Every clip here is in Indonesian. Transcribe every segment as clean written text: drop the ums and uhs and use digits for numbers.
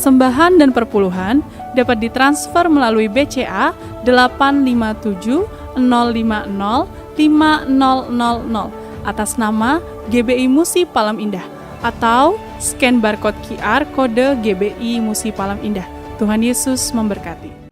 Persembahan dan perpuluhan dapat ditransfer melalui BCA 857 050 5000 atas nama GBI Musi Palam Indah atau scan barcode QR kode GBI Musi Palam Indah. Tuhan Yesus memberkati.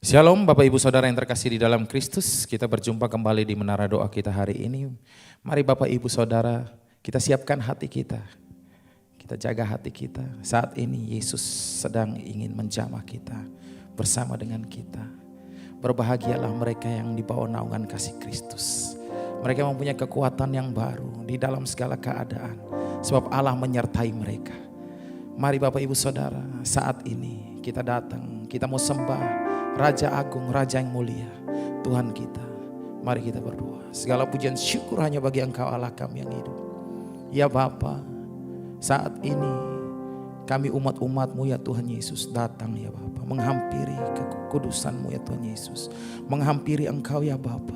Shalom Bapak Ibu Saudara yang terkasih di dalam Kristus, kita berjumpa kembali di menara doa kita hari ini. Mari Bapak Ibu Saudara, kita siapkan hati kita jaga hati kita. Saat ini Yesus sedang ingin menjamah kita bersama dengan kita. Berbahagialah mereka yang di bawah naungan kasih Kristus. Mereka mempunyai kekuatan yang baru di dalam segala keadaan, sebab Allah menyertai mereka. Mari Bapak Ibu Saudara, saat ini kita datang, kita mau sembah Raja Agung, Raja yang mulia, Tuhan kita. Mari kita berdoa. Segala pujian syukur hanya bagi Engkau Allah kami yang hidup. Ya Bapa, saat ini kami umat-umat-Mu ya Tuhan Yesus datang ya Bapa, menghampiri kekudusan-Mu ya Tuhan Yesus. Menghampiri Engkau ya Bapa.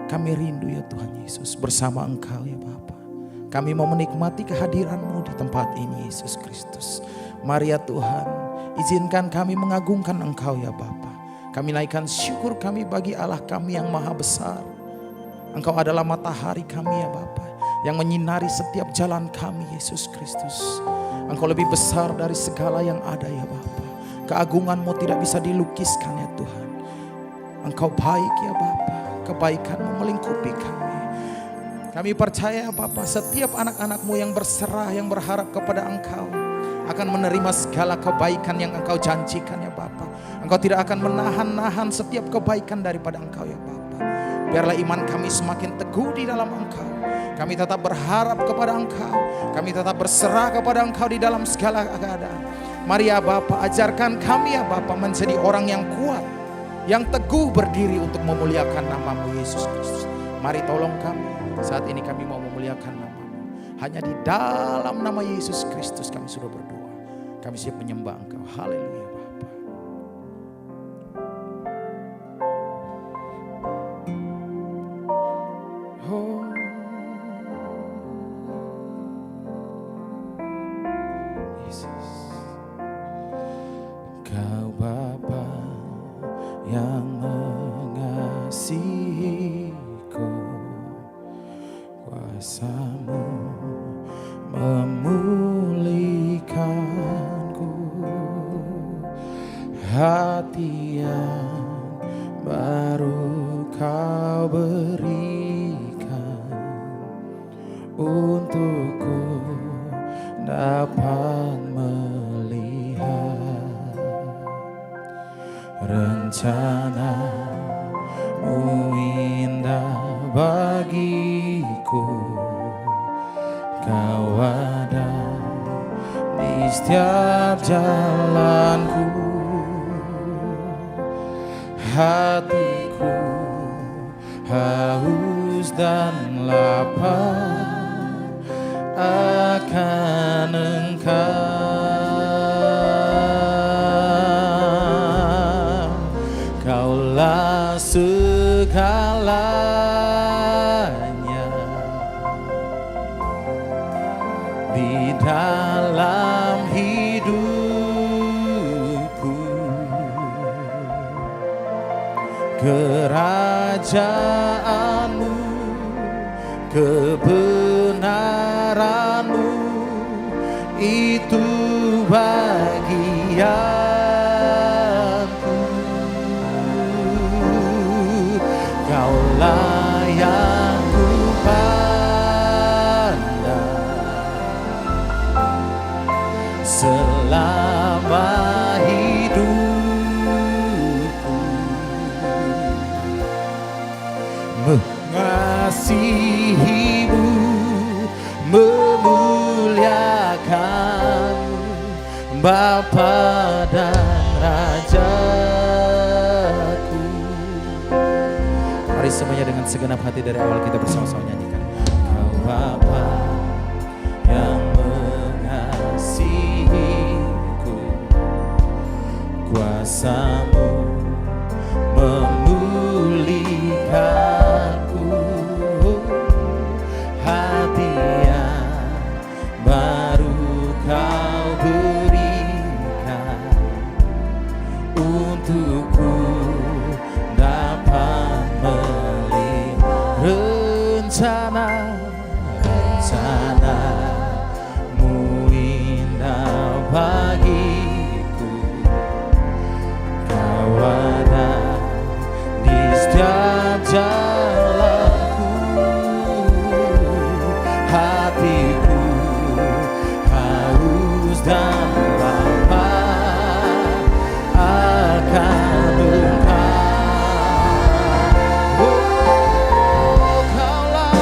Kami rindu ya Tuhan Yesus bersama Engkau ya Bapa. Kami mau menikmati kehadiran-Mu di tempat ini Yesus Kristus. Mari ya Tuhan, izinkan kami mengagungkan Engkau ya Bapa. Kami naikkan syukur kami bagi Allah kami yang maha besar. Engkau adalah matahari kami ya Bapa, yang menyinari setiap jalan kami Yesus Kristus. Engkau lebih besar dari segala yang ada ya Bapa. Keagungan-Mu tidak bisa dilukiskan ya Tuhan. Engkau baik ya Bapa, kebaikan-Mu melingkupi kami. Kami percaya Bapa, setiap anak-anak-Mu yang berserah, yang berharap kepada Engkau akan menerima segala kebaikan yang Engkau janjikan ya Bapa. Engkau tidak akan menahan-nahan setiap kebaikan daripada Engkau ya Bapa. Biarlah iman kami semakin teguh di dalam Engkau. Kami tetap berharap kepada Engkau. Kami tetap berserah kepada Engkau di dalam segala keadaan. Mari ya Bapa, ajarkan kami ya Bapa menjadi orang yang kuat, yang teguh berdiri untuk memuliakan nama-Mu Yesus Kristus. Mari tolong kami, saat ini kami mau memuliakan nama-Mu. Hanya di dalam nama Yesus Kristus kami sudah berdoa. Kami siap menyembah Engkau. Haleluya Bapa. Oh. Yesus. Kau Bapa yang mengasihiku, kuasa-Mu memulihkanku, hati yang baru Kau berikan untukku dapat melihat rencana-Mu indah bagiku. Kau ada di setiap jalanku. Hatiku haus dan lapar akan Engkau. Kaulah segalanya di dalam hidupku. Kerajaanmu, kebenaranmu, itu bagianku. Kaulah yang ku pandang selama hidupku. Mengasihimu, memuliakan Bapa dan Rajaku. Mari semuanya dengan segenap hati dari awal kita bersama-sama nyanyikan. Kau Bapa yang mengasihiku, kuasa-Mu memulihkanku. Hadiah baru Kau berikan untukku dapat melihat rencana-Mu indah bagiku. Kau ada di setiap jalanku. Hatiku haus dan lapar akan Engkau. Oh, Kaulah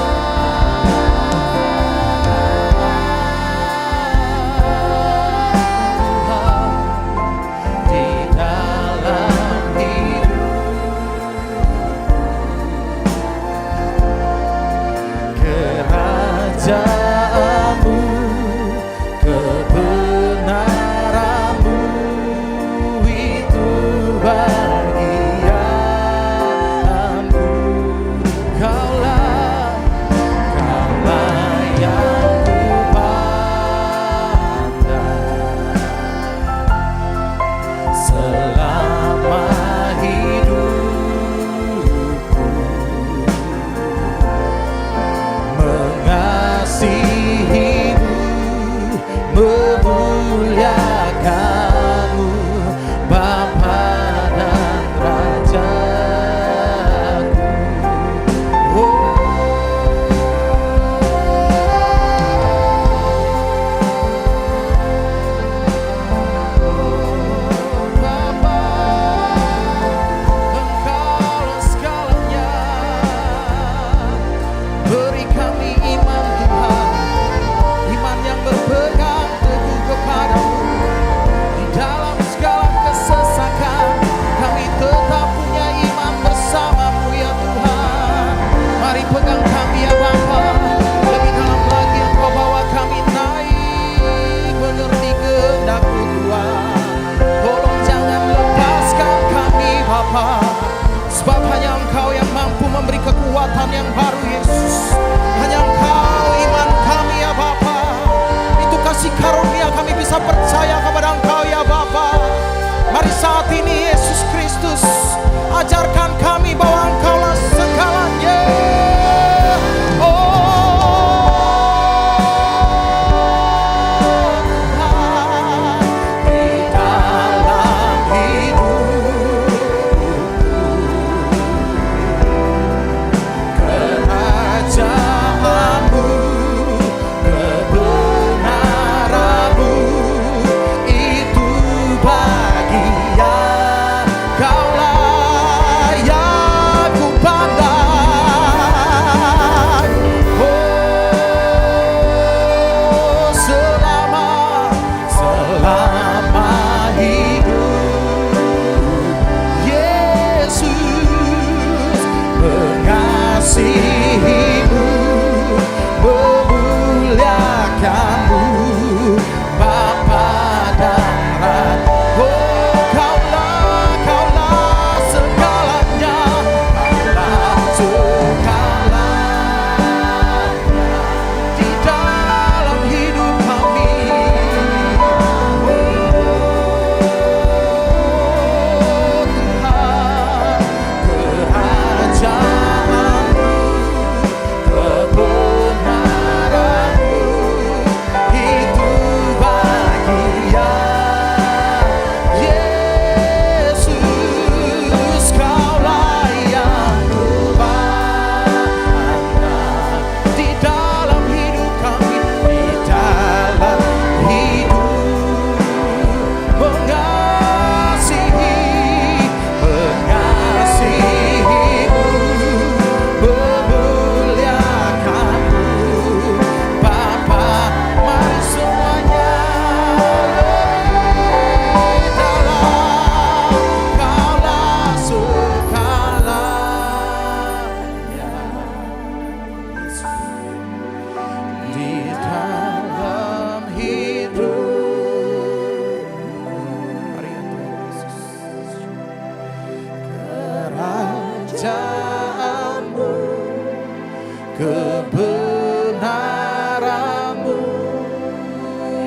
kebenaran-Mu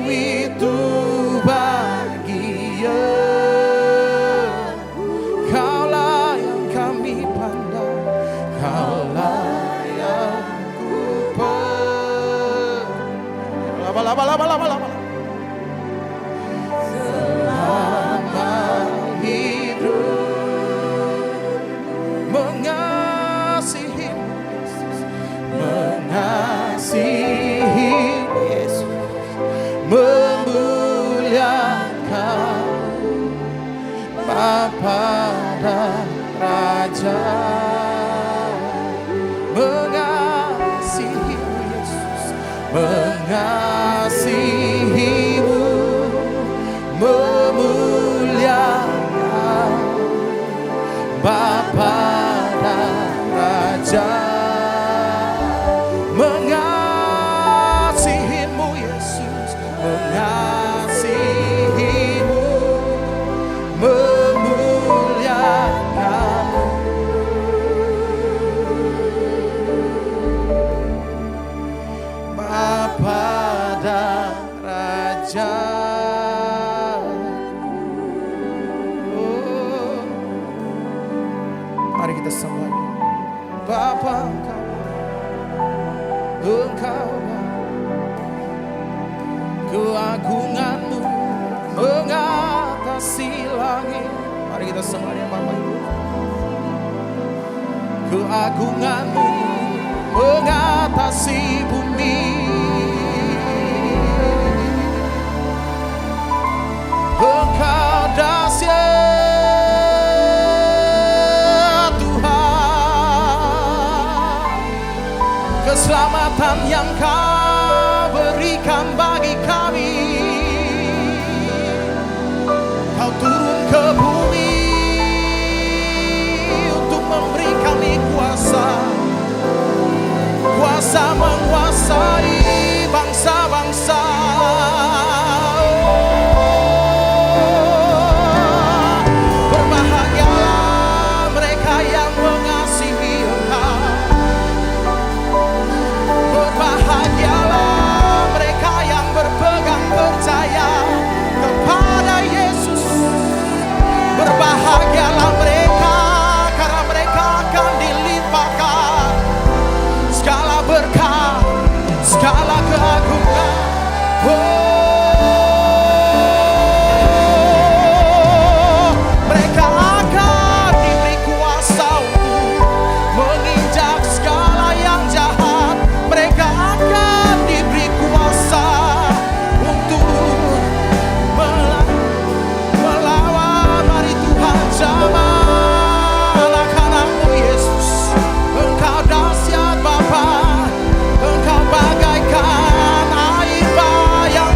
itu bahagia. Kaulah yang kami pandang, Kaulah yang ku lama selama hidup mengasihi Yesus, memuliakan Bapa dan Raja, mengasihi Yesus, mengasihi-Mu, memuliakan Bapa dan Raja, mengasihi-Mu Yesus, mengasihi-Mu, memuliakan Bapa dan Raja. Oh, mari kita sembah Bapa, Engkau keagungan-Mu mengatasi langit. Mari kita sembah dia Bapa. Keagungan-Mu mengatasi bumi. Engkau dahsyat Tuhan, keselamatan yang Kau berikan bagi kami. Kau turun ke bumi untuk memberi kami kuasa menguasai bangsa-bangsa. Berbahagialah mereka yang mengasihi Engkau. Berbahagialah mereka yang berpegang percaya kepada Yesus. Berbahagialah mereka karena mereka akan dilimpahkan segala berkat, segala keagungan. Mereka akan diberi kuasa untuk menginjak segala yang jahat. Mereka akan diberi kuasa untuk melawan. Mari Tuhan jamah anak-anak-Mu Yesus. Engkau dahsyat Bapa, Engkau bagaikan air bah yang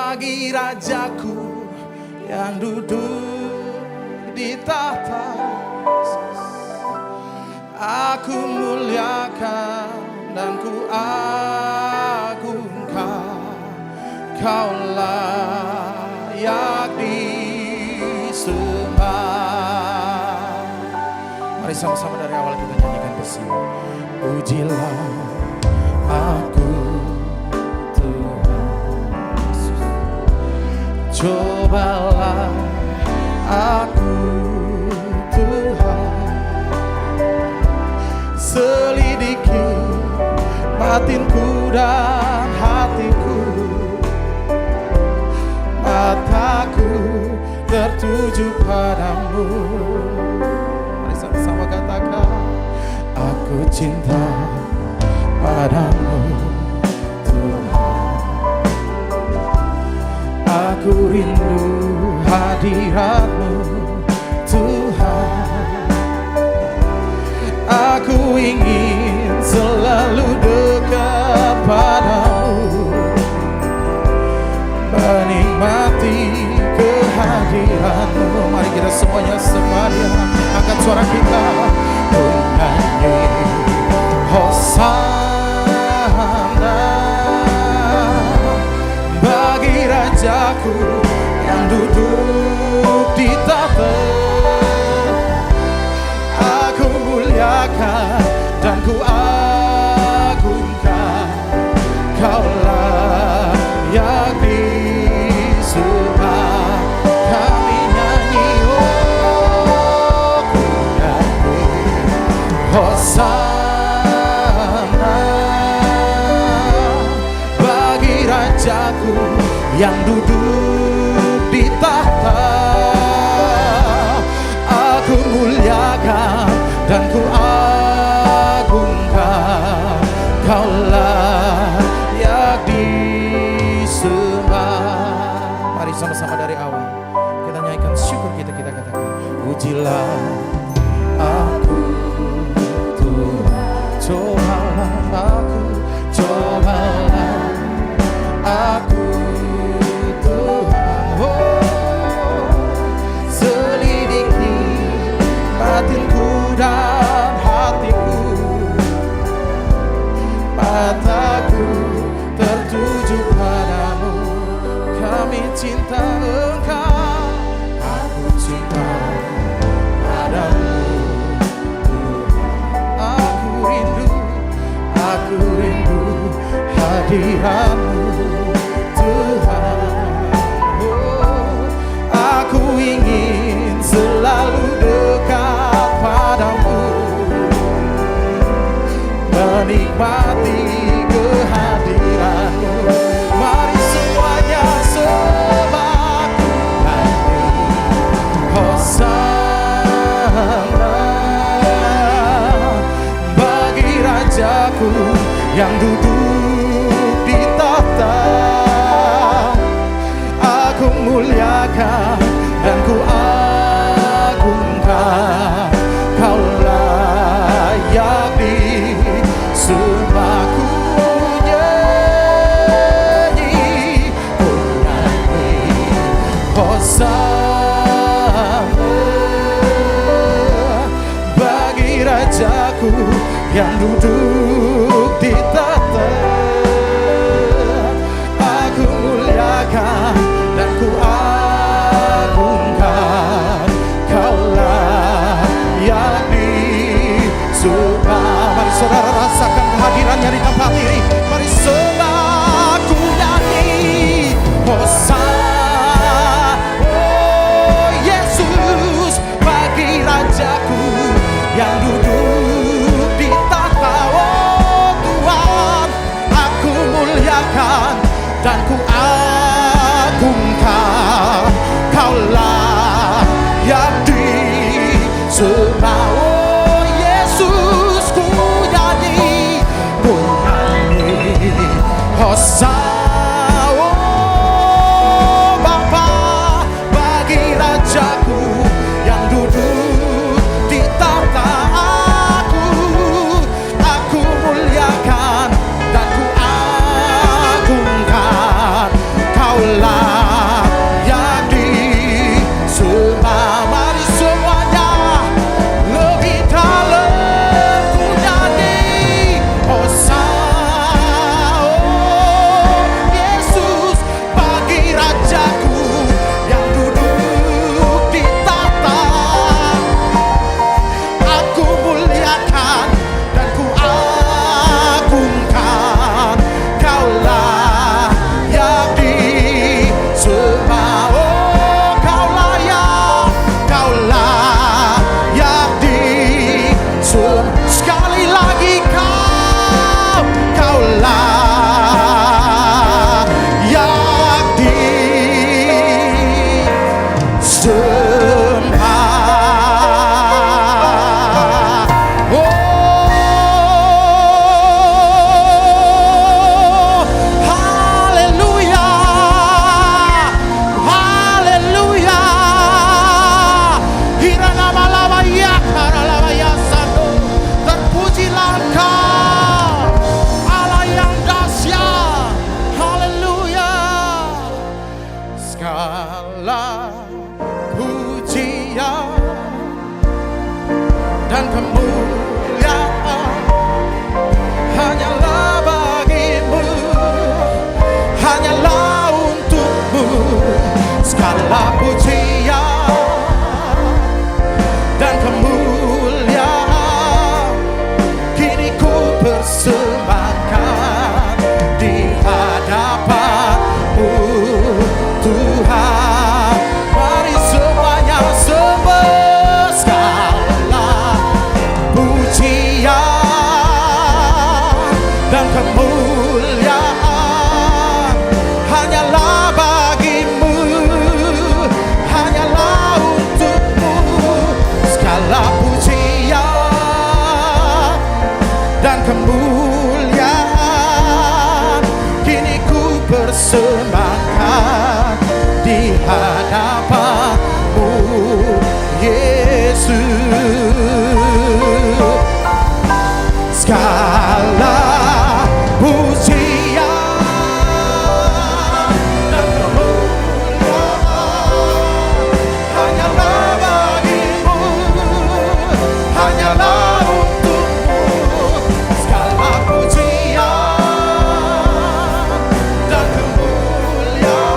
bagi Rajaku yang duduk di tahta. Aku muliakan dan ku agungkan, Kau layak disembah. Mari sama-sama dari awal kita nyanyikan bersama. Pujilah aku Tuhan Yesus, cobalah aku Tuhan, selidiki batinku dan hatiku, mataku tertuju padamu. Mari sama-sama katakan, aku cinta padamu Tuhan, aku rindu hadirat-Mu Tuhan, aku ingin selalu dekat padamu, menikmati kehadiran-Mu. Mari kita semuanya sepadan angkat suara kita menyanyi Hosana bagi Rajaku yang duduk di tahta. Aku muliakan dan ku agungkan, Kau layak disembah. Kami nyanyi, oh ku nyanyi Hosana bagi Rajaku yang duduk di tahta. Aku muliakan dan ku agungkan, Kau layak disembah. Mari sama-sama dari awal kita nyanyikan syukur kita katakan, pujilah aku Tuhan, cobalah aku, cobalah aku Tuhan, oh selidiki batinku dan hatiku, mataku tertuju padamu. Kami cinta Engkau, aku cinta padamu Tuhan, aku rindu hadirat-Mu Tuhan, oh aku ingin selalu dekat padamu, menikmati kehadiran-Mu. Mari semuanya sembah nyanyi Hosana bagi Rajaku yang duduk di tahta. Aku muliakan dan ku agungkan, Kau layak disembah. Ku nyanyi Hosana bagi Rajaku yang duduk di tahta. Aku muliakan dan ku agungkan, Kau layak disembah. Mari saudara rasakan kehadirannya di tempat ini. Mari sembah, ku nyanyi Hosana, oh Yesus bagi Rajaku yang duduk di tahta. Oh Tuhan, aku muliakan dan ku agungkan, Kau layak disembah. Oh Yesus, ku nyanyi Hosana, oh Bapa bagi Rajaku yang duduk di tahta. Aku muliakan dan ku agungkan, Kau layak kemuliaan hanyalah bagimu, hanyalah untukmu. Segala pujian dan kemuliaan kini ku persembahkan di hadapanmu, Yesus. Segala pujian dan kemuliaan hanyalah bagimu, hanyalah untukmu. Segala pujian dan kemuliaan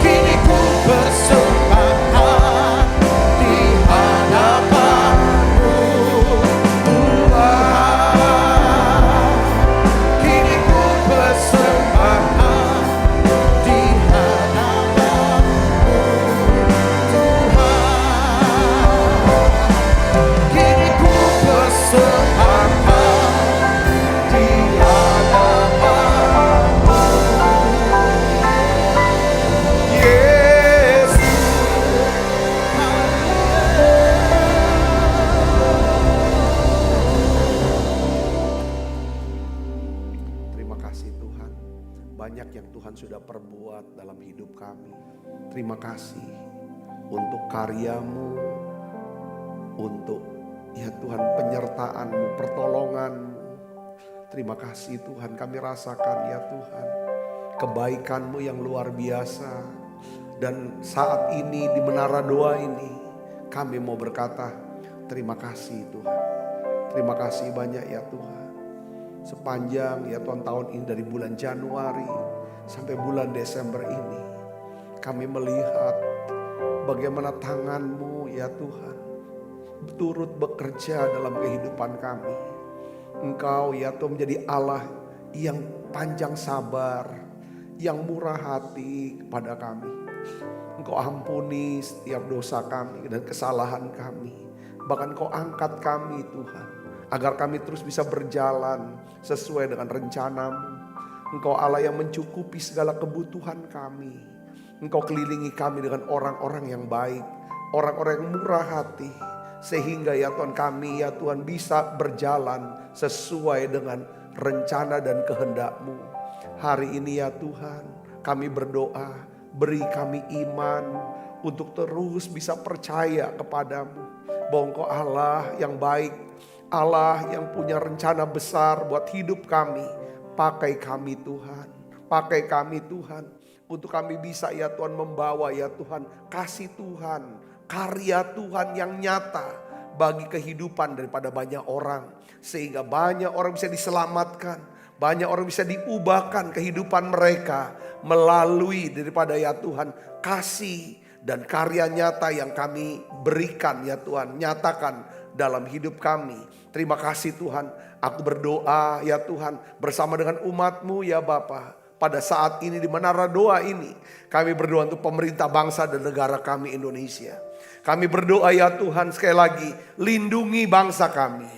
kini ku persembahkan di hadapanmu, Tuhan. Kini ku persembahkan di hadapanmu, Tuhan. Kini ku persembahkan di hadapanmu, Yesus. Terima kasih Tuhan, banyak yang Tuhan sudah perbuat dalam hidup kami. Terima kasih untuk karya-Mu, untuk ya Tuhan penyertaan-Mu, pertolongan-Mu. Terima kasih Tuhan, kami rasakan ya Tuhan kebaikan-Mu yang luar biasa. Dan saat ini di menara doa ini kami mau berkata terima kasih Tuhan. Terima kasih banyak ya Tuhan. Sepanjang ya Tuhan tahun ini dari bulan Januari sampai bulan Desember ini kami melihat bagaimana tangan-Mu ya Tuhan turut bekerja dalam kehidupan kami. Engkau ya Tuhan menjadi Allah yang panjang sabar, yang murah hati kepada kami. Engkau ampuni setiap dosa kami dan kesalahan kami. Bahkan Engkau angkat kami Tuhan, agar kami terus bisa berjalan sesuai dengan rencana-Mu. Engkau Allah yang mencukupi segala kebutuhan kami. Engkau kelilingi kami dengan orang-orang yang baik, orang-orang yang murah hati. Sehingga ya Tuhan kami ya Tuhan bisa berjalan sesuai dengan rencana dan kehendak-Mu. Hari ini ya Tuhan kami berdoa, beri kami iman untuk terus bisa percaya kepadamu. Bahwa Engkau Allah yang baik, Allah yang punya rencana besar buat hidup kami. Pakai kami Tuhan, pakai kami Tuhan. Untuk kami bisa ya Tuhan membawa ya Tuhan kasih Tuhan, karya Tuhan yang nyata bagi kehidupan daripada banyak orang. Sehingga banyak orang bisa diselamatkan, banyak orang bisa diubahkan kehidupan mereka melalui daripada ya Tuhan kasih dan karya nyata yang kami berikan ya Tuhan, nyatakan dalam hidup kami. Terima kasih Tuhan, aku berdoa ya Tuhan bersama dengan umat-Mu ya Bapa. Pada saat ini di menara doa ini kami berdoa untuk pemerintah bangsa dan negara kami Indonesia. Kami berdoa ya Tuhan sekali lagi, lindungi bangsa kami.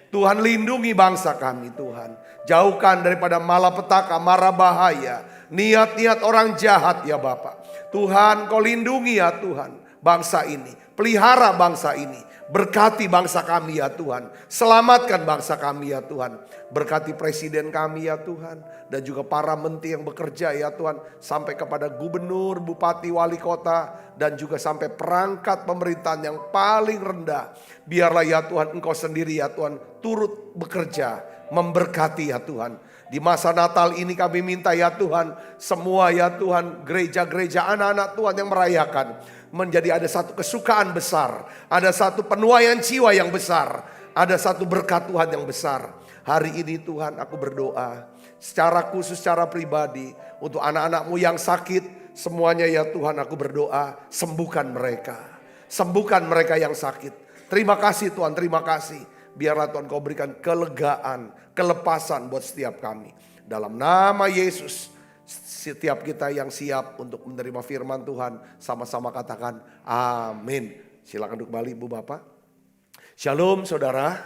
Tuhan lindungi bangsa kami Tuhan. Jauhkan daripada malapetaka, mara bahaya, niat-niat orang jahat ya Bapa. Tuhan Kau lindungi ya Tuhan bangsa ini. Pelihara bangsa ini. Berkati bangsa kami ya Tuhan. Selamatkan bangsa kami ya Tuhan. Berkati presiden kami ya Tuhan. Dan juga para menteri yang bekerja ya Tuhan. Sampai kepada gubernur, bupati, wali kota. Dan juga sampai perangkat pemerintahan yang paling rendah. Biarlah ya Tuhan Engkau sendiri ya Tuhan turut bekerja. Memberkati ya Tuhan. Di masa Natal ini kami minta ya Tuhan. Semua ya Tuhan gereja-gereja anak-anak Tuhan yang merayakan. Menjadi ada satu kesukaan besar. Ada satu penuaian jiwa yang besar. Ada satu berkat Tuhan yang besar. Hari ini Tuhan aku berdoa. Secara khusus, secara pribadi. Untuk anak-anak-Mu yang sakit. Semuanya ya Tuhan aku berdoa. Sembuhkan mereka. Sembuhkan mereka yang sakit. Terima kasih Tuhan, terima kasih. Biarlah Tuhan Kau berikan kelegaan, kelepasan buat setiap kami. Dalam nama Yesus. Setiap kita yang siap untuk menerima firman Tuhan, sama-sama katakan amin. Silakan duduk kembali Ibu Bapak. Shalom saudara,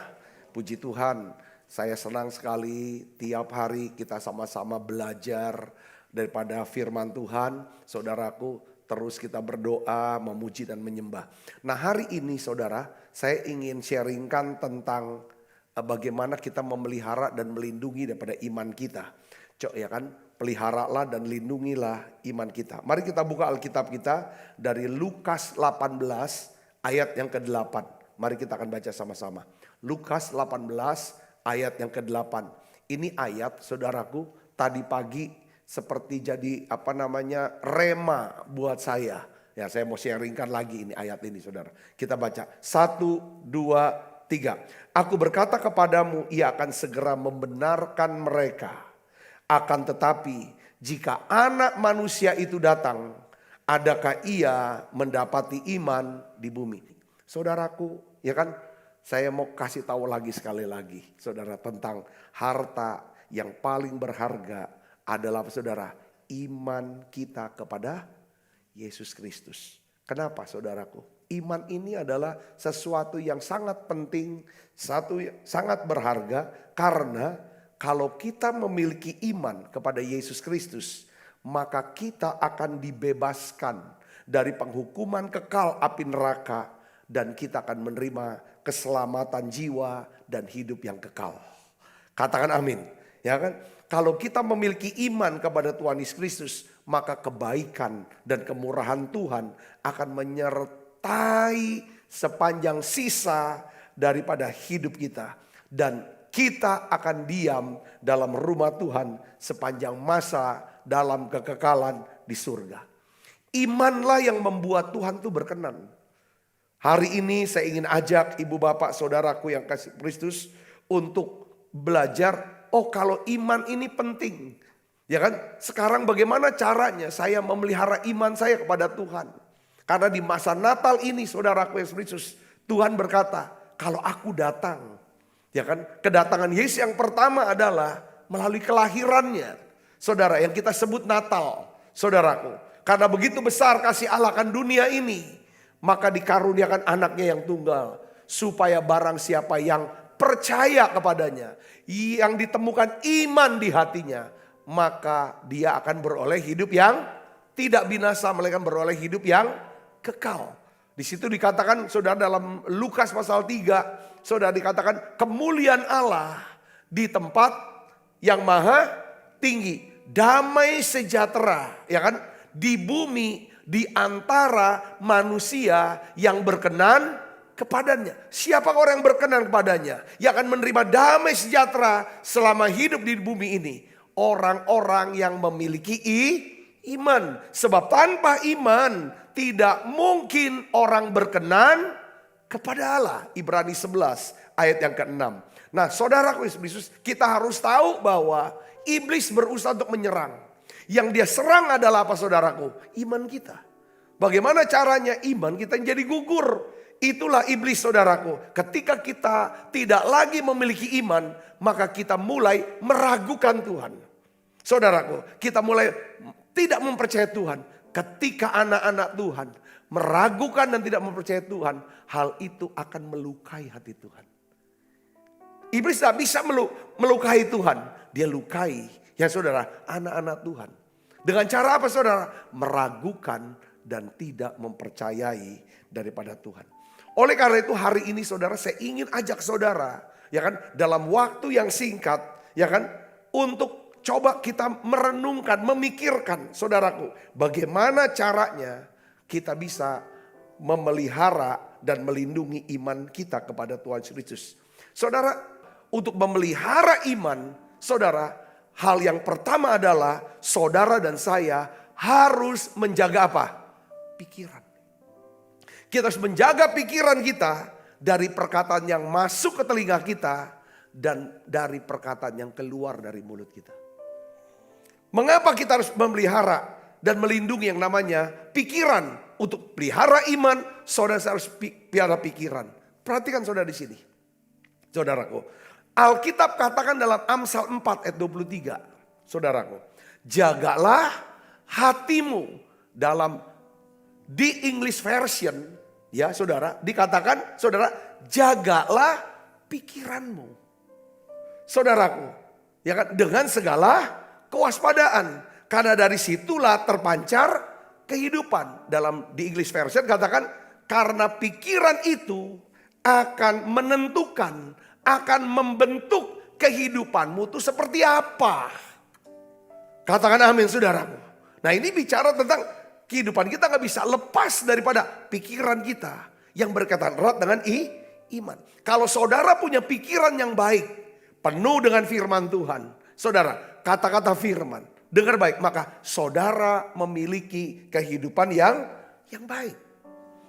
puji Tuhan. Saya senang sekali tiap hari kita sama-sama belajar daripada firman Tuhan. Saudaraku, terus kita berdoa, memuji dan menyembah. Nah, hari ini saudara, saya ingin sharingkan tentang bagaimana kita memelihara dan melindungi daripada iman kita. Ya kan, peliharalah dan lindungilah iman kita. Mari kita buka Alkitab kita dari Lukas 18 ayat yang ke-8. Mari kita akan baca sama-sama. Lukas 18 ayat yang ke-8. Ini ayat saudaraku tadi pagi seperti jadi rema buat saya. Ya, saya mau sharingkan lagi ini ayat ini saudara. Kita baca 1, 2, 3. Aku berkata kepadamu, ia akan segera membenarkan mereka. Akan tetapi jika anak manusia itu datang, adakah ia mendapati iman di bumi? Saudaraku, ya kan? Saya mau kasih tahu lagi sekali lagi, saudara, tentang harta yang paling berharga adalah, saudara, iman kita kepada Yesus Kristus. Kenapa, saudaraku? Iman ini adalah sesuatu yang sangat penting, sangat berharga, karena kalau kita memiliki iman kepada Yesus Kristus, maka kita akan dibebaskan dari penghukuman kekal api neraka, dan kita akan menerima keselamatan jiwa dan hidup yang kekal. Katakan amin. Ya kan? Kalau kita memiliki iman kepada Tuhan Yesus Kristus, maka kebaikan dan kemurahan Tuhan akan menyertai sepanjang sisa daripada hidup kita. Dan kita akan diam dalam rumah Tuhan sepanjang masa dalam kekekalan di surga. Imanlah yang membuat Tuhan itu berkenan. Hari ini saya ingin ajak ibu bapak saudaraku yang kasih Kristus untuk belajar, oh kalau iman ini penting. Ya kan? Sekarang bagaimana caranya saya memelihara iman saya kepada Tuhan? Karena di masa Natal ini saudaraku yang Kristus, Tuhan berkata, kalau aku datang, ya kan? Kedatangan Yesus yang pertama adalah melalui kelahirannya. Saudara, yang kita sebut Natal, saudaraku. Karena begitu besar kasih Allah akan dunia ini, maka dikaruniakan anaknya yang tunggal. Supaya barang siapa yang percaya kepadanya, yang ditemukan iman di hatinya, maka dia akan beroleh hidup yang tidak binasa, melainkan beroleh hidup yang kekal. Di situ dikatakan saudara dalam Lukas pasal 3, saudara dikatakan kemuliaan Allah di tempat yang maha tinggi. Damai sejahtera, ya kan, di bumi di antara manusia yang berkenan kepadanya. Siapa orang yang berkenan kepadanya? Yang akan menerima damai sejahtera selama hidup di bumi ini. Orang-orang yang memiliki iman. Sebab tanpa iman tidak mungkin orang berkenan kepada Allah. Ibrani 11 ayat yang ke-6. Nah, saudaraku Yesus, kita harus tahu bahwa iblis berusaha untuk menyerang. Yang dia serang adalah apa saudaraku? Iman kita. Bagaimana caranya? Iman kita jadi gugur. Itulah iblis saudaraku. Ketika kita tidak lagi memiliki iman, maka kita mulai meragukan Tuhan. Saudaraku, kita mulai tidak mempercayai Tuhan. Ketika anak-anak Tuhan meragukan dan tidak mempercayai Tuhan, hal itu akan melukai hati Tuhan. Iblis tidak bisa melukai Tuhan. Dia lukai, ya saudara, anak-anak Tuhan. Dengan cara apa saudara? Meragukan dan tidak mempercayai daripada Tuhan. Oleh karena itu hari ini saudara, saya ingin ajak saudara, ya kan, dalam waktu yang singkat, ya kan, untuk coba kita merenungkan, memikirkan saudaraku, bagaimana caranya kita bisa memelihara dan melindungi iman kita kepada Tuhan Yesus. Saudara, untuk memelihara iman, saudara, hal yang pertama adalah saudara dan saya harus menjaga apa? Pikiran. Kita harus menjaga pikiran kita dari perkataan yang masuk ke telinga kita dan dari perkataan yang keluar dari mulut kita. Mengapa kita harus memelihara dan melindungi yang namanya pikiran? Untuk pelihara iman, saudara harus pelihara pikiran. Perhatikan saudara di sini. Saudaraku, Alkitab katakan dalam Amsal 4 ayat 23. Saudaraku, jagalah hatimu. Dalam di English version, ya saudara, dikatakan saudara, jagalah pikiranmu. Saudaraku, ya kan, dengan segala kewaspadaan. Karena dari situlah terpancar kehidupan. Di English Version katakan, karena pikiran itu akan menentukan, akan membentuk kehidupanmu itu seperti apa. Katakan amin saudaraku. Nah ini bicara tentang kehidupan kita gak bisa lepas daripada pikiran kita yang berkaitan erat dengan iman. Kalau saudara punya pikiran yang baik, penuh dengan firman Tuhan. Saudara, kata-kata firman, dengar baik, maka saudara memiliki kehidupan yang baik.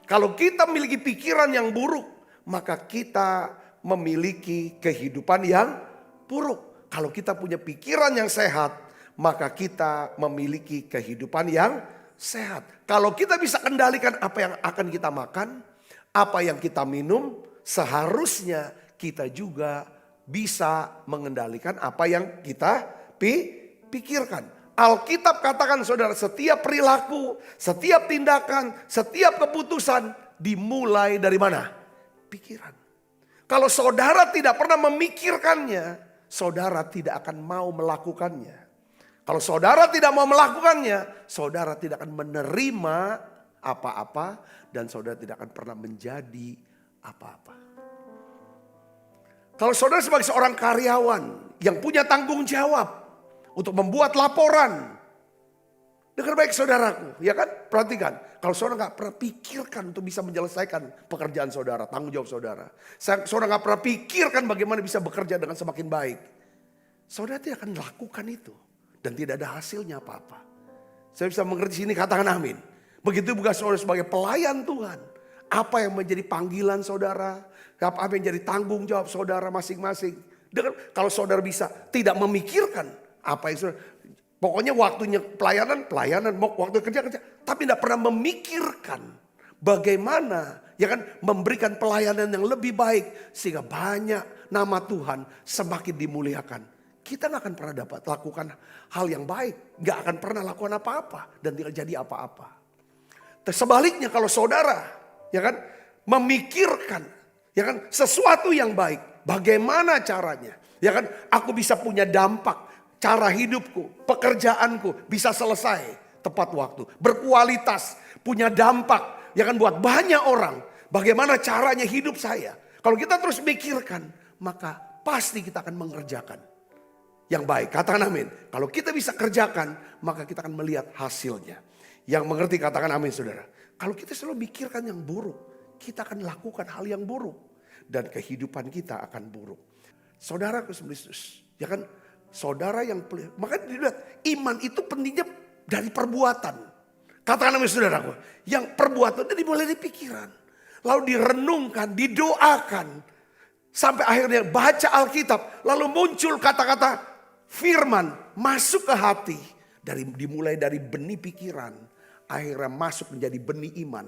Kalau kita memiliki pikiran yang buruk, maka kita memiliki kehidupan yang buruk. Kalau kita punya pikiran yang sehat, maka kita memiliki kehidupan yang sehat. Kalau kita bisa kendalikan apa yang akan kita makan, apa yang kita minum, seharusnya kita juga bisa mengendalikan apa yang kita pikirkan. Alkitab katakan saudara, setiap perilaku, setiap tindakan, setiap keputusan dimulai dari mana? Pikiran. Kalau saudara tidak pernah memikirkannya, saudara tidak akan mau melakukannya. Kalau saudara tidak mau melakukannya, saudara tidak akan menerima apa-apa dan saudara tidak akan pernah menjadi apa-apa. Kalau saudara sebagai seorang karyawan yang punya tanggung jawab untuk membuat laporan, dengar baik saudaraku, ya kan? Perhatikan, kalau saudara gak pernah pikirkan untuk bisa menyelesaikan pekerjaan saudara, tanggung jawab saudara. Saudara gak pernah pikirkan bagaimana bisa bekerja dengan semakin baik. Saudara tidak akan lakukan itu. Dan tidak ada hasilnya apa-apa. Saya bisa mengerti sini, katakan amin. Begitu juga saudara sebagai pelayan Tuhan. Apa yang menjadi panggilan saudara, apa yang menjadi tanggung jawab saudara masing-masing. Kalau saudara bisa tidak memikirkan apa yang saudara, pokoknya waktunya pelayanan, waktu kerja. Tapi tidak pernah memikirkan bagaimana ya kan memberikan pelayanan yang lebih baik. Sehingga banyak nama Tuhan semakin dimuliakan. Kita gak akan pernah dapat lakukan hal yang baik. Gak akan pernah lakukan apa-apa. Dan tidak jadi apa-apa. Sebaliknya kalau saudara ya kan memikirkan ya kan sesuatu yang baik. Bagaimana caranya. Ya kan aku bisa punya dampak. Cara hidupku, pekerjaanku bisa selesai tepat waktu. Berkualitas, punya dampak. Ya kan buat banyak orang. Bagaimana caranya hidup saya. Kalau kita terus mikirkan, maka pasti kita akan mengerjakan yang baik. Katakan amin. Kalau kita bisa kerjakan, maka kita akan melihat hasilnya. Yang mengerti katakan amin saudara. Kalau kita selalu mikirkan yang buruk, kita akan lakukan hal yang buruk. Dan kehidupan kita akan buruk. Saudara Kristus, ya kan? Saudara yang, makanya dilihat iman itu pentingnya dari perbuatan. Katakan amin saudaraku. Yang perbuatan itu dimulai dari pikiran. Lalu direnungkan, didoakan. Sampai akhirnya baca Alkitab. Lalu muncul kata-kata firman masuk ke hati. Dimulai dari benih pikiran. Akhirnya masuk menjadi benih iman.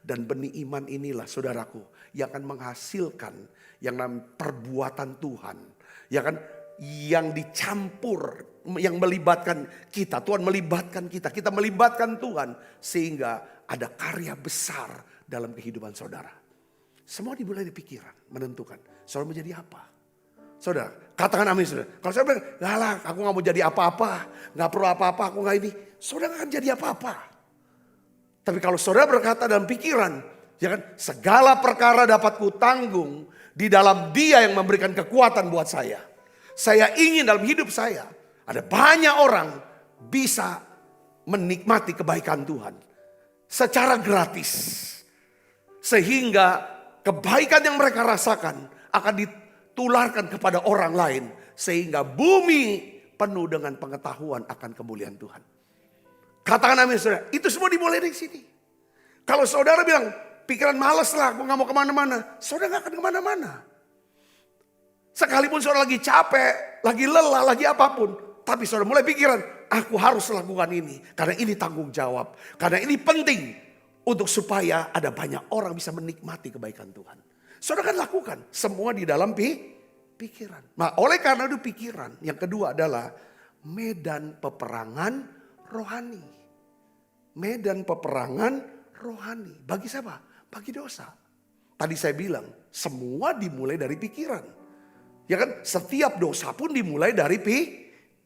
Dan benih iman inilah saudaraku. Yang akan menghasilkan yang namanya perbuatan Tuhan. Ya kan? Yang dicampur. Yang melibatkan kita. Tuhan melibatkan kita. Kita melibatkan Tuhan. Sehingga ada karya besar dalam kehidupan saudara. Semua dimulai dari pikiran. Menentukan. Saudara menjadi apa? Saudara, katakan amin saudara. Kalau saya bilang, gak lah aku gak mau jadi apa-apa. Gak perlu apa-apa, aku gak ini. Saudara gak akan jadi apa-apa. Tapi kalau saudara berkata dalam pikiran, ya kan, segala perkara dapat kutanggung di dalam Dia yang memberikan kekuatan buat saya. Saya ingin dalam hidup saya, ada banyak orang bisa menikmati kebaikan Tuhan. Secara gratis. Sehingga kebaikan yang mereka rasakan akan ditularkan kepada orang lain. Sehingga bumi penuh dengan pengetahuan akan kemuliaan Tuhan. Katakan amin saudara. Itu semua dimulai dari sini. Kalau saudara bilang pikiran males lah, aku gak mau kemana-mana. Saudara gak akan kemana-mana. Sekalipun saudara lagi capek, lagi lelah, lagi apapun. Tapi saudara mulai pikiran, aku harus lakukan ini. Karena ini tanggung jawab. Karena ini penting. Untuk supaya ada banyak orang bisa menikmati kebaikan Tuhan. Saudara kan lakukan semua di dalam pikiran. Nah oleh karena itu pikiran. Yang kedua adalah medan peperangan rohani. Medan peperangan rohani. Bagi siapa? Bagi dosa. Tadi saya bilang semua dimulai dari pikiran. Ya kan, setiap dosa pun dimulai dari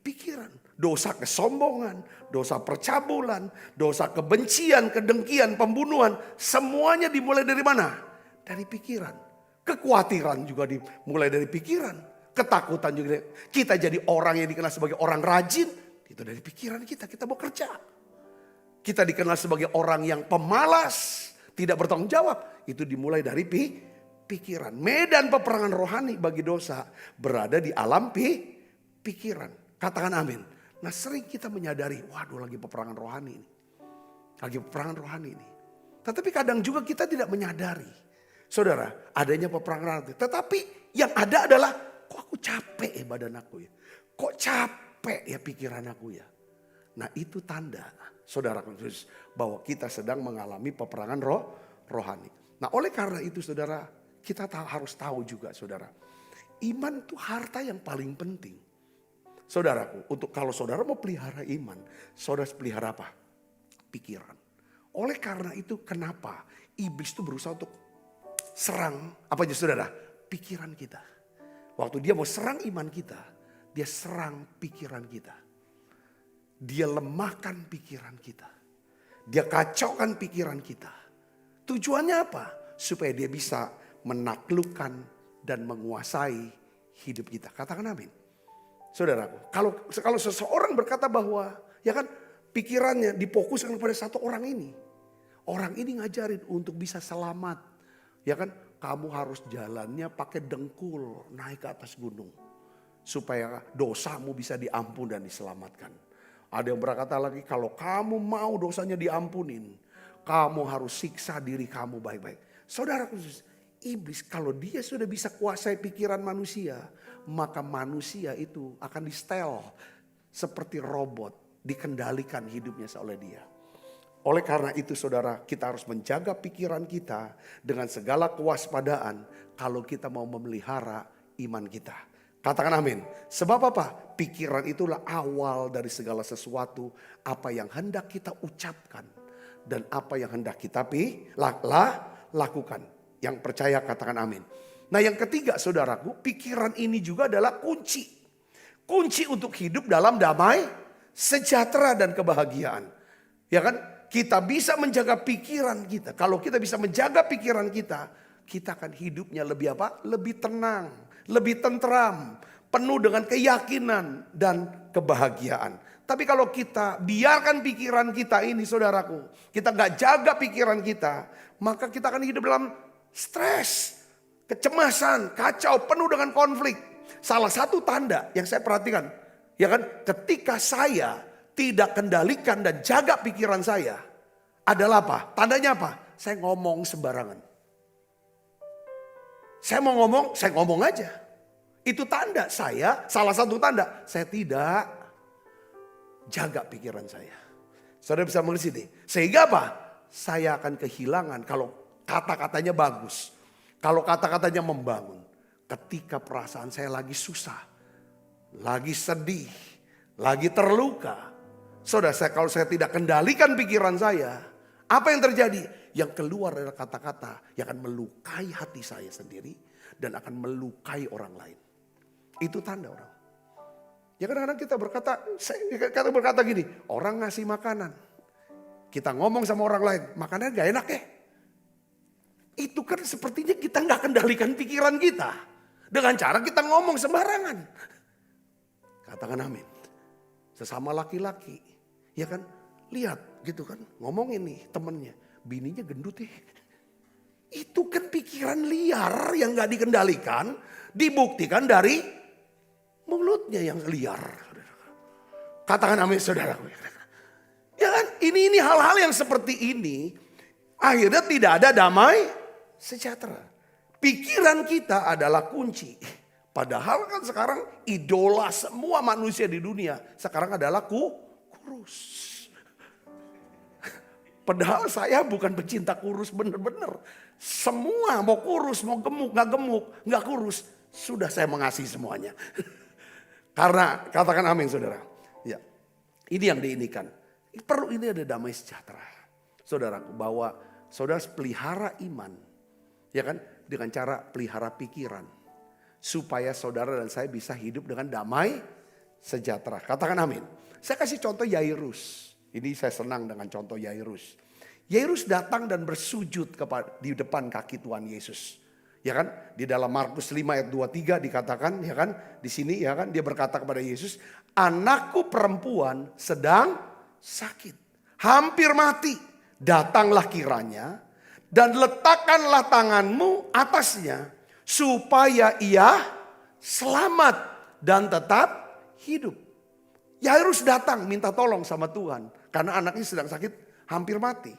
pikiran. Dosa kesombongan, dosa percabulan, dosa kebencian, kedengkian, pembunuhan. Semuanya dimulai dari mana? Dari pikiran. Kekhawatiran juga dimulai dari pikiran. Ketakutan juga. Kita jadi orang yang dikenal sebagai orang rajin. Itu dari pikiran kita mau kerja. Kita dikenal sebagai orang yang pemalas. Tidak bertanggung jawab. Itu dimulai dari pikiran. Medan peperangan rohani bagi dosa berada di alam pikiran. Katakan amin. Nah sering kita menyadari, waduh lagi peperangan rohani ini. Lagi peperangan rohani ini. Tetapi kadang juga kita tidak menyadari. Saudara, adanya peperangan rohani. Tetapi yang ada adalah, kok aku capek ya badan aku ya. Kok capek ya pikiran aku ya. Nah itu tanda, saudara, bahwa kita sedang mengalami peperangan rohani. Nah oleh karena itu saudara, kita harus tahu juga saudara. Iman itu harta yang paling penting. Saudaraku, kalau saudara mau pelihara iman, saudara pelihara apa? Pikiran. Oleh karena itu kenapa iblis itu berusaha untuk serang, apa aja saudara? Pikiran kita. Waktu dia mau serang iman kita, dia serang pikiran kita. Dia lemahkan pikiran kita. Dia kacaukan pikiran kita. Tujuannya apa? Supaya dia bisa menaklukkan dan menguasai hidup kita. Katakan amin. Saudaraku, kalau seseorang berkata bahwa ya kan pikirannya difokuskan kepada satu orang ini. Orang ini ngajarin untuk bisa selamat. Ya kan, kamu harus jalannya pakai dengkul naik ke atas gunung. Supaya dosamu bisa diampun dan diselamatkan. Ada yang berkata lagi, kalau kamu mau dosanya diampunin, kamu harus siksa diri kamu baik-baik. Saudaraku, iblis kalau dia sudah bisa kuasai pikiran manusia, maka manusia itu akan di-setel seperti robot, dikendalikan hidupnya oleh dia. Oleh karena itu saudara, kita harus menjaga pikiran kita dengan segala kewaspadaan kalau kita mau memelihara iman kita. Katakan amin. Sebab apa? Pikiran itulah awal dari segala sesuatu, apa yang hendak kita ucapkan dan apa yang hendak kita lakukan. Yang percaya katakan amin. Nah yang ketiga saudaraku, pikiran ini juga adalah kunci. Kunci untuk hidup dalam damai, sejahtera dan kebahagiaan. Ya kan? Kita bisa menjaga pikiran kita. Kalau kita bisa menjaga pikiran kita, kita akan hidupnya lebih apa? Lebih tenang, lebih tentram, penuh dengan keyakinan dan kebahagiaan. Tapi kalau kita biarkan pikiran kita ini saudaraku, kita gak jaga pikiran kita, maka kita akan hidup dalam stres, kecemasan, kacau, penuh dengan konflik. Salah satu tanda yang saya perhatikan, ya kan, ketika saya tidak kendalikan dan jaga pikiran saya adalah apa? Tandanya apa? Saya ngomong sembarangan. Saya mau ngomong, saya ngomong aja. Itu tanda saya, salah satu tanda saya tidak jaga pikiran saya. Saudara bisa mengerti nih. Sehingga apa? Saya akan kehilangan kalau kata-katanya bagus. Kalau kata-katanya membangun. Ketika perasaan saya lagi susah, lagi sedih, lagi terluka. Saudara, kalau saya tidak kendalikan pikiran saya, apa yang terjadi? Yang keluar adalah kata-kata yang akan melukai hati saya sendiri dan akan melukai orang lain. Itu tanda orang. Ya kadang-kadang kita berkata gini, orang ngasih makanan. Kita ngomong sama orang lain, makanannya gak enak ya. Itu kan sepertinya kita gak kendalikan pikiran kita. Dengan cara kita ngomong sembarangan. Katakan amin. Sesama laki-laki. Ya kan, lihat gitu kan, ngomongin nih temennya, bininya gendut ya. Itu kan pikiran liar yang gak dikendalikan, dibuktikan dari mulutnya yang liar. Katakan amin saudara. Ya kan, ini hal-hal yang seperti ini, akhirnya tidak ada damai sejahtera. Pikiran kita adalah kunci. Padahal kan sekarang idola semua manusia di dunia sekarang adalah kurus. Padahal saya bukan pecinta kurus bener-bener. Semua mau kurus, mau gemuk, gak kurus. Sudah saya mengasihi semuanya. Karena katakan amin saudara. Ya, ini yang diinikan. Perlu ini ada damai sejahtera. Saudaraku, bahwa saudara pelihara iman. Ya kan, dengan cara pelihara pikiran. supaya saudara dan saya bisa hidup dengan damai sejahtera. Katakan amin. Saya kasih contoh Yairus. Ini saya senang dengan contoh Yairus. Yairus datang dan bersujud di depan kaki Tuhan Yesus. Ya kan? Di dalam Markus 5 ayat 23 dikatakan, ya kan? Di sini ya kan dia berkata kepada Yesus, "Anakku perempuan sedang sakit, hampir mati. Datanglah kiranya dan letakkanlah tanganmu atasnya supaya ia selamat dan tetap hidup." Yairus datang minta tolong sama Tuhan karena anaknya sedang sakit, hampir mati.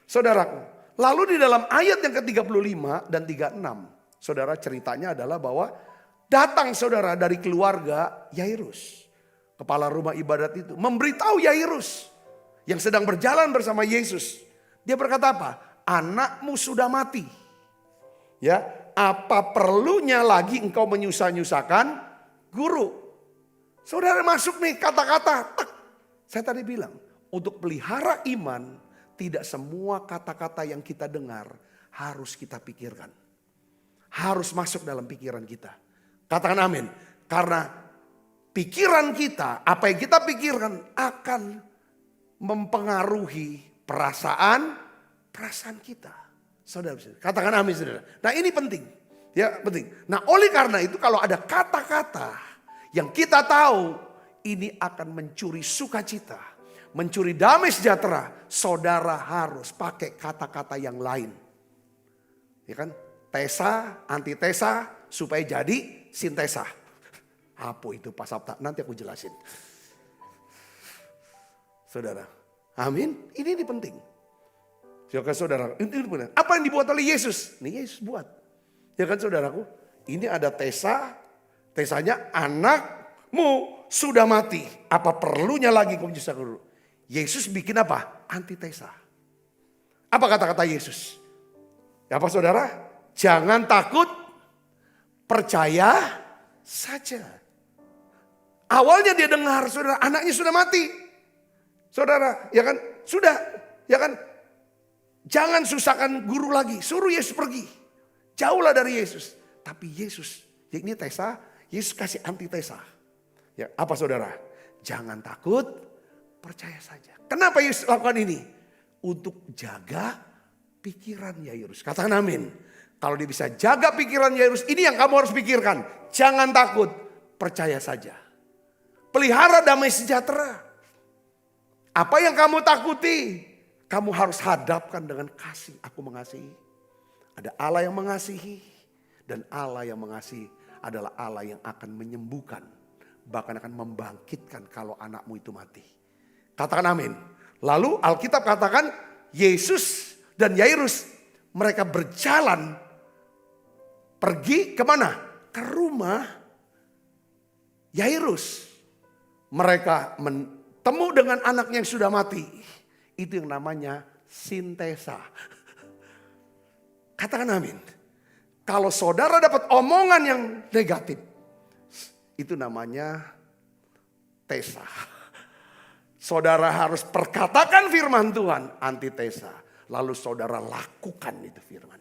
Saudaraku, lalu di dalam ayat yang ke-35 dan 36, saudara, ceritanya adalah bahwa datang saudara dari keluarga Yairus, kepala rumah ibadat itu, memberitahu Yairus yang sedang berjalan bersama Yesus. Dia berkata apa? Anakmu sudah mati. Ya, apa perlunya lagi engkau menyusah-nyusahkan guru? Saudara masuk nih kata-kata. Saya tadi bilang, untuk pelihara iman, tidak semua kata-kata yang kita dengar harus kita pikirkan. Harus masuk dalam pikiran kita. Katakan amin. Karena pikiran kita, apa yang kita pikirkan akan mempengaruhi perasaan kita. Saudara, katakan amin saudara. Nah ini penting. Ya penting. Nah oleh karena itu kalau ada kata-kata yang kita tahu ini akan mencuri sukacita, mencuri damai sejahtera, saudara harus pakai kata-kata yang lain. Ya kan? Tesa, antitesa, supaya jadi sintesa. Apa itu Pak Sabta? Nanti aku jelasin. Saudara, amin. Ini penting. Ya saudara, ini benar. Apa yang dibuat oleh Yesus? Ini Yesus buat. Ya kan saudaraku? Ini ada tesa, tesanya anakmu sudah mati. Apa perlunya lagi kau menyusahkan guru? Yesus bikin apa? Antitesa. Apa kata-kata Yesus? Apa saudara? Jangan takut, percaya saja. Awalnya dia dengar saudara, anaknya sudah mati. Saudara, ya kan? Sudah, ya kan? Jangan susahkan guru lagi, suruh Yesus pergi. Jauhlah dari Yesus. Tapi Yesus, ya ini tesa, Yesus kasih antitesa. Ya, apa saudara? Jangan takut, percaya saja. Kenapa Yesus lakukan ini? Untuk jaga pikiran Yairus. Katakan amin. Kalau dia bisa jaga pikiran Yairus, ini yang kamu harus pikirkan. Jangan takut, percaya saja. Pelihara damai sejahtera. Apa yang kamu takuti, kamu harus hadapkan dengan kasih. Aku mengasihi. Ada Allah yang mengasihi. Dan Allah yang mengasihi adalah Allah yang akan menyembuhkan. Bahkan akan membangkitkan kalau anakmu itu mati. Katakan amin. Lalu Alkitab katakan Yesus dan Yairus mereka berjalan pergi kemana? Ke rumah Yairus. Mereka bertemu dengan anaknya yang sudah mati. Itu yang namanya sintesa. Katakan amin. Kalau saudara dapat omongan yang negatif, itu namanya tesa. Saudara harus perkatakan firman Tuhan, antitesa. Lalu saudara lakukan itu firman.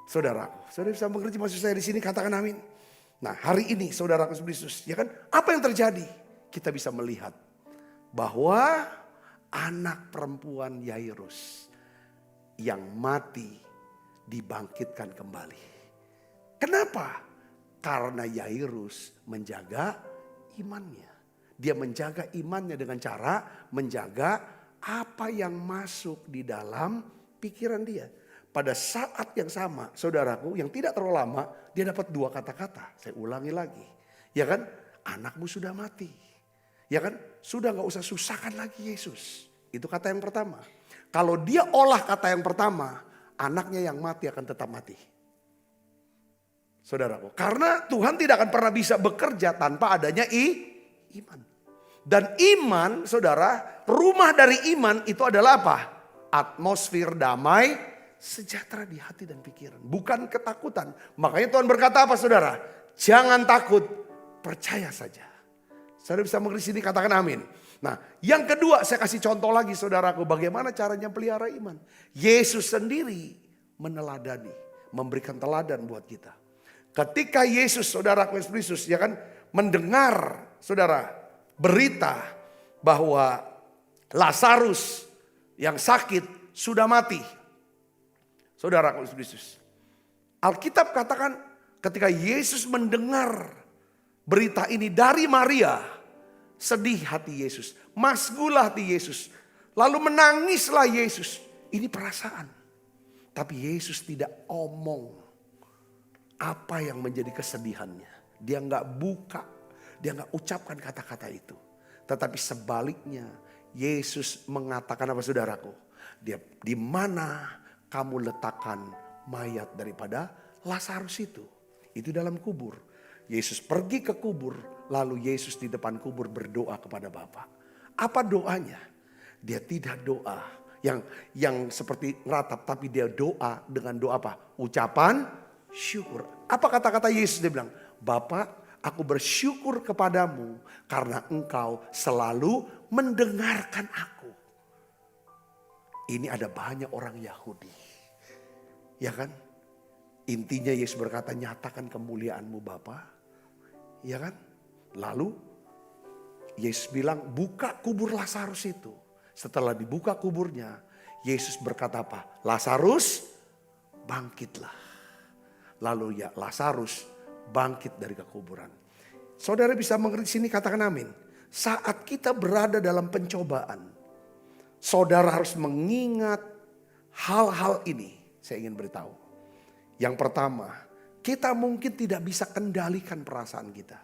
Saudaraku, saudara bisa mengerti maksud saya di sini, katakan amin. Nah hari ini saudaraku Yesus, ya kan? Apa yang terjadi? Kita bisa melihat bahwa anak perempuan Yairus yang mati dibangkitkan kembali. Kenapa? Karena Yairus menjaga imannya. Dia menjaga imannya dengan cara menjaga apa yang masuk di dalam pikiran dia. Pada saat yang sama, saudaraku, yang tidak terlalu lama, dia dapat dua kata-kata. Saya ulangi lagi. Ya kan? Anakmu sudah mati. Ya kan? Sudah gak usah susahkan lagi Yesus. Itu kata yang pertama. Kalau dia olah kata yang pertama, anaknya yang mati akan tetap mati. Saudaraku, karena Tuhan tidak akan pernah bisa bekerja tanpa adanya iman. Dan iman, saudara, rumah dari iman itu adalah apa? Atmosfer damai, sejahtera di hati dan pikiran. Bukan ketakutan. Makanya Tuhan berkata apa saudara? Jangan takut, percaya saja. Saudara bisa mengerti sini, katakan amin. Nah yang kedua saya kasih contoh lagi saudaraku. Bagaimana caranya pelihara iman. Yesus sendiri meneladani, memberikan teladan buat kita. Ketika Yesus, saudaraku Yesus Kristus, ya kan, mendengar, saudara, berita bahwa Lazarus yang sakit sudah mati. Saudaraku Yesus Kristus. Alkitab katakan ketika Yesus mendengar berita ini dari Maria, sedih hati Yesus, masgul hati Yesus, lalu menangislah Yesus. Ini perasaan. Tapi Yesus tidak omong apa yang menjadi kesedihannya. Dia nggak buka, dia nggak ucapkan kata-kata itu. Tetapi sebaliknya Yesus mengatakan apa saudaraku? Dia, di mana kamu letakkan mayat daripada Lazarus itu? Itu dalam kubur. Yesus pergi ke kubur, lalu Yesus di depan kubur berdoa kepada Bapa. Apa doanya? Dia tidak doa yang seperti ngeratap, tapi dia doa dengan doa apa? Ucapan syukur. Apa kata-kata Yesus? Dia bilang, Bapa, aku bersyukur kepadamu karena engkau selalu mendengarkan aku. Ini ada banyak orang Yahudi. Ya kan? Intinya Yesus berkata, nyatakan kemuliaanmu Bapa. Ya kan? Lalu Yesus bilang, buka kubur Lazarus itu. Setelah dibuka kuburnya, Yesus berkata apa? Lazarus, bangkitlah. Lalu ya Lazarus bangkit dari kekuburan. Saudara bisa mengerti sini, katakan amin. Saat kita berada dalam pencobaan, saudara harus mengingat hal-hal ini. Saya ingin beritahu. Yang pertama, kita mungkin tidak bisa kendalikan perasaan kita.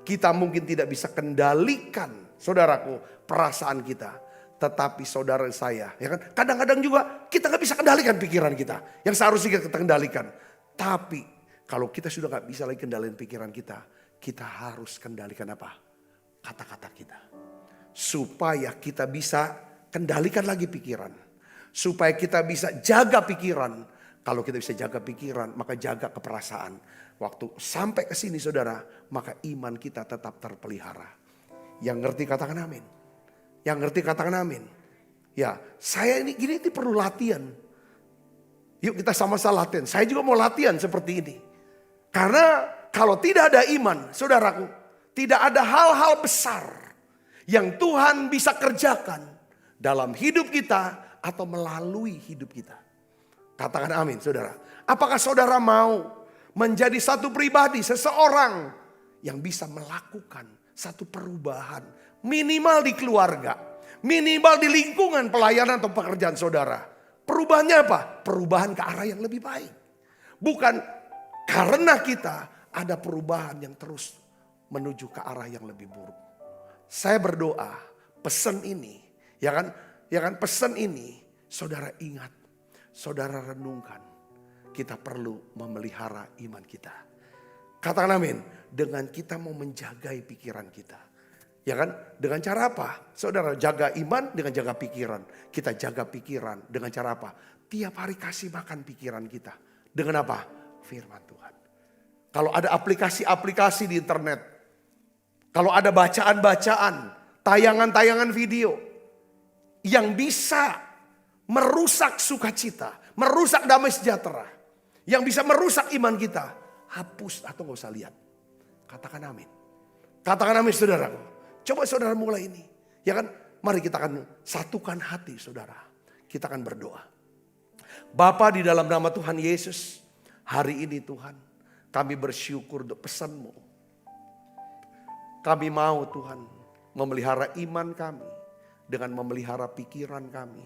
Kita mungkin tidak bisa kendalikan, saudaraku, perasaan kita. Tetapi saudara saya, ya kan, kadang-kadang juga kita gak bisa kendalikan pikiran kita. Yang seharusnya kita kendalikan. Tapi kalau kita sudah gak bisa lagi kendalikan pikiran kita, kita harus kendalikan apa? Kata-kata kita. Supaya kita bisa kendalikan lagi pikiran. Supaya kita bisa jaga pikiran. Kalau kita bisa jaga pikiran, maka jaga keperasaan. Waktu sampai ke sini saudara, maka iman kita tetap terpelihara. Yang ngerti katakan amin. Yang ngerti katakan amin. Ya, saya ini perlu latihan. Yuk kita sama-sama latihan. Saya juga mau latihan seperti ini. Karena kalau tidak ada iman, saudaraku, tidak ada hal-hal besar yang Tuhan bisa kerjakan dalam hidup kita atau melalui hidup kita. Katakan amin, saudara. Apakah saudara mau menjadi satu pribadi, seseorang yang bisa melakukan satu perubahan minimal di keluarga, minimal di lingkungan pelayanan atau pekerjaan saudara? Perubahannya apa? Perubahan ke arah yang lebih baik. Bukan karena kita ada perubahan yang terus menuju ke arah yang lebih buruk. Saya berdoa, pesan ini, ya kan pesan ini, saudara ingat, saudara renungkan, kita perlu memelihara iman kita. Katakan amin, dengan kita mau menjagai pikiran kita. Ya kan? Dengan cara apa? Saudara jaga iman dengan jaga pikiran. Kita jaga pikiran dengan cara apa? Tiap hari kasih makan pikiran kita. Dengan apa? Firman Tuhan. Kalau ada aplikasi-aplikasi di internet. Kalau ada bacaan-bacaan, tayangan-tayangan video. Yang bisa merusak sukacita. Merusak damai sejahtera. Yang bisa merusak iman kita. Hapus atau gak usah lihat. Katakan amin. Katakan amin saudaraku. Coba saudara mulai ini. Ya kan? Mari kita akan satukan hati saudara. Kita akan berdoa. Bapa di dalam nama Tuhan Yesus. Hari ini Tuhan. Kami bersyukur untuk pesan-Mu. Kami mau Tuhan memelihara iman kami. Dengan memelihara pikiran kami.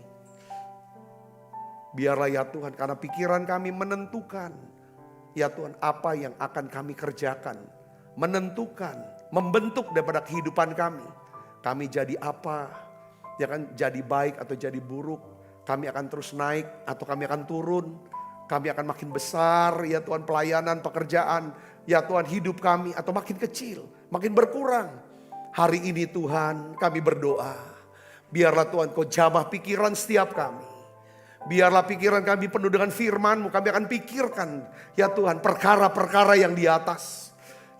Biarlah ya Tuhan, karena pikiran kami menentukan. Ya Tuhan, apa yang akan kami kerjakan. Menentukan, membentuk daripada kehidupan kami. Kami jadi apa, ya kan, jadi baik atau jadi buruk. Kami akan terus naik atau kami akan turun. Kami akan makin besar, ya Tuhan, pelayanan, pekerjaan. Ya Tuhan, hidup kami atau makin kecil, makin berkurang. Hari ini Tuhan, kami berdoa. Biarlah Tuhan Kau jamah pikiran setiap kami. Biarlah pikiran kami penuh dengan firman-Mu. Kami akan pikirkan, ya Tuhan, perkara-perkara yang di atas.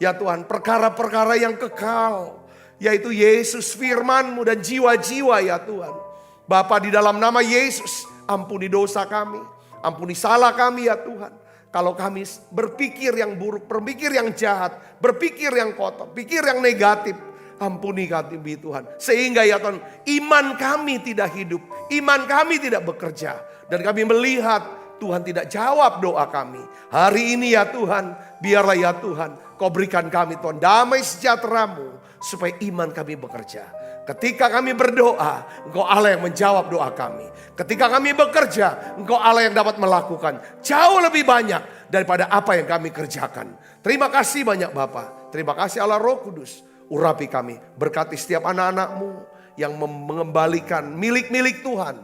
Ya Tuhan, perkara-perkara yang kekal. Yaitu Yesus, firman-Mu dan jiwa-jiwa ya Tuhan. Bapa di dalam nama Yesus, ampuni dosa kami. Ampuni salah kami ya Tuhan. kalau kami berpikir yang buruk, berpikir yang jahat, berpikir yang kotor, pikir yang negatif. Ampuni kami Tuhan. Sehingga ya Tuhan, iman kami tidak hidup, iman kami tidak bekerja. Dan kami melihat Tuhan tidak jawab doa kami. Hari ini ya Tuhan, biarlah ya Tuhan, Kau berikan kami Tuhan damai sejahtera-Mu, supaya iman kami bekerja. Ketika kami berdoa, Engkau Allah yang menjawab doa kami. Ketika kami bekerja, Engkau Allah yang dapat melakukan jauh lebih banyak daripada apa yang kami kerjakan. Terima kasih banyak Bapa. Terima kasih Allah Roh Kudus. Urapi kami, berkati setiap anak-anak-Mu yang mengembalikan milik-milik Tuhan.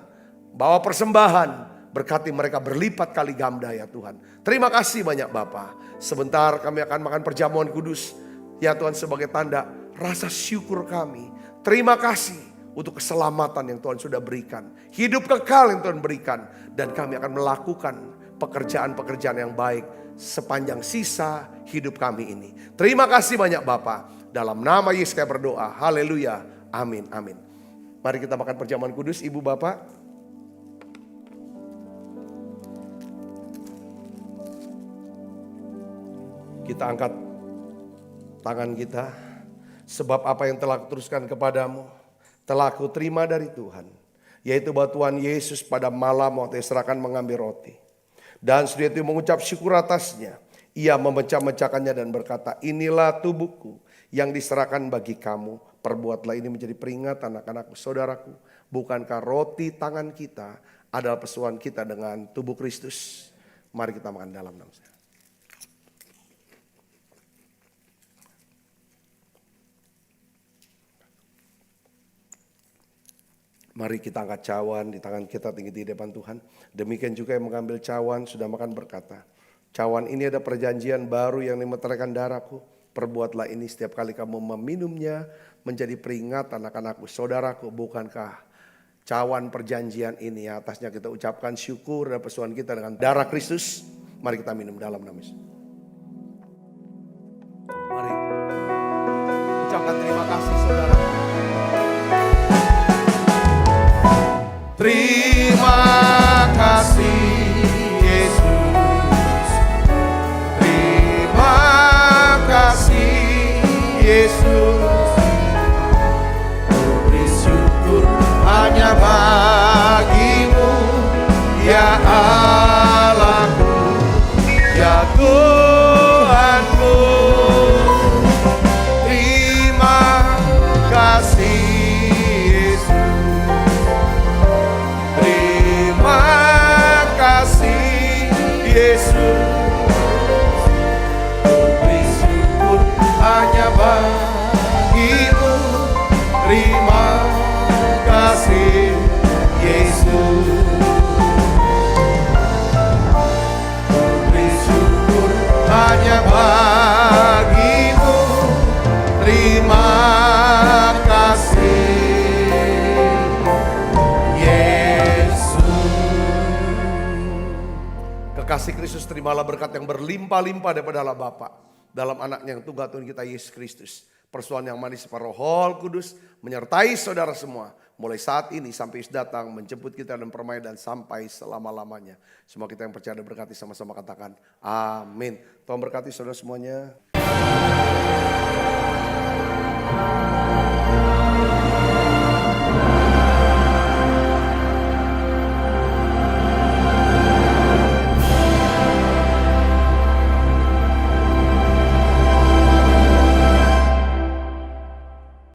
Bawa persembahan, berkati mereka berlipat kali ganda ya Tuhan. Terima kasih banyak Bapa. Sebentar kami akan makan perjamuan kudus. Ya Tuhan, sebagai tanda rasa syukur kami. Terima kasih untuk keselamatan yang Tuhan sudah berikan. Hidup kekal yang Tuhan berikan. Dan kami akan melakukan pekerjaan-pekerjaan yang baik sepanjang sisa hidup kami ini. Terima kasih banyak Bapa. Dalam nama Yesus kami berdoa. Haleluya. Amin. Amin. Mari kita makan perjamuan kudus Ibu Bapak. Kita angkat tangan kita. Sebab apa yang telah kuteruskan kepadamu telah aku terima dari Tuhan. Yaitu bahwa Tuhan Yesus pada malam waktu serahkan mengambil roti. Dan setelah itu mengucap syukur atasnya. Ia memecah-mecahkannya dan berkata, inilah tubuhku yang diserahkan bagi kamu. Perbuatlah ini menjadi peringatan anak-anakku, saudaraku. Bukankah roti tangan kita adalah persoalan kita dengan tubuh Kristus? Mari kita makan dalam nama saya. Mari kita angkat cawan di tangan kita tinggi di depan Tuhan. Demikian juga yang mengambil cawan sudah makan berkata, cawan ini ada perjanjian baru yang dimeteraikan darahku. Perbuatlah ini setiap kali kamu meminumnya menjadi peringatan anak-anakku, saudaraku. Bukankah cawan perjanjian ini atasnya kita ucapkan syukur dan persoalan kita dengan darah Kristus. Mari kita minum dalam nama Yesus. Mari ucapkan terima kasih saudara. Terima kasih Yesus. Terima kasih Yesus. Beri syukur hanya bagimu ya Allahku, ya Tuhanku. Terima kasih Yesus, beri syukur hanya bagimu. Terima kasih Yesus, beri syukur hanya bagimu. Terima kasih kasih Kristus. Terimalah berkat yang berlimpah-limpah daripada Allah Bapa dalam anaknya yang tunggal Tuhan kita Yesus Kristus. Persoalan yang manis para Roh Kudus menyertai saudara semua. Mulai saat ini sampai Yesus datang menjemput kita dan permai dan sampai selama-lamanya. Semua kita yang percaya dan berkati sama-sama katakan amin. Tuhan berkati saudara semuanya.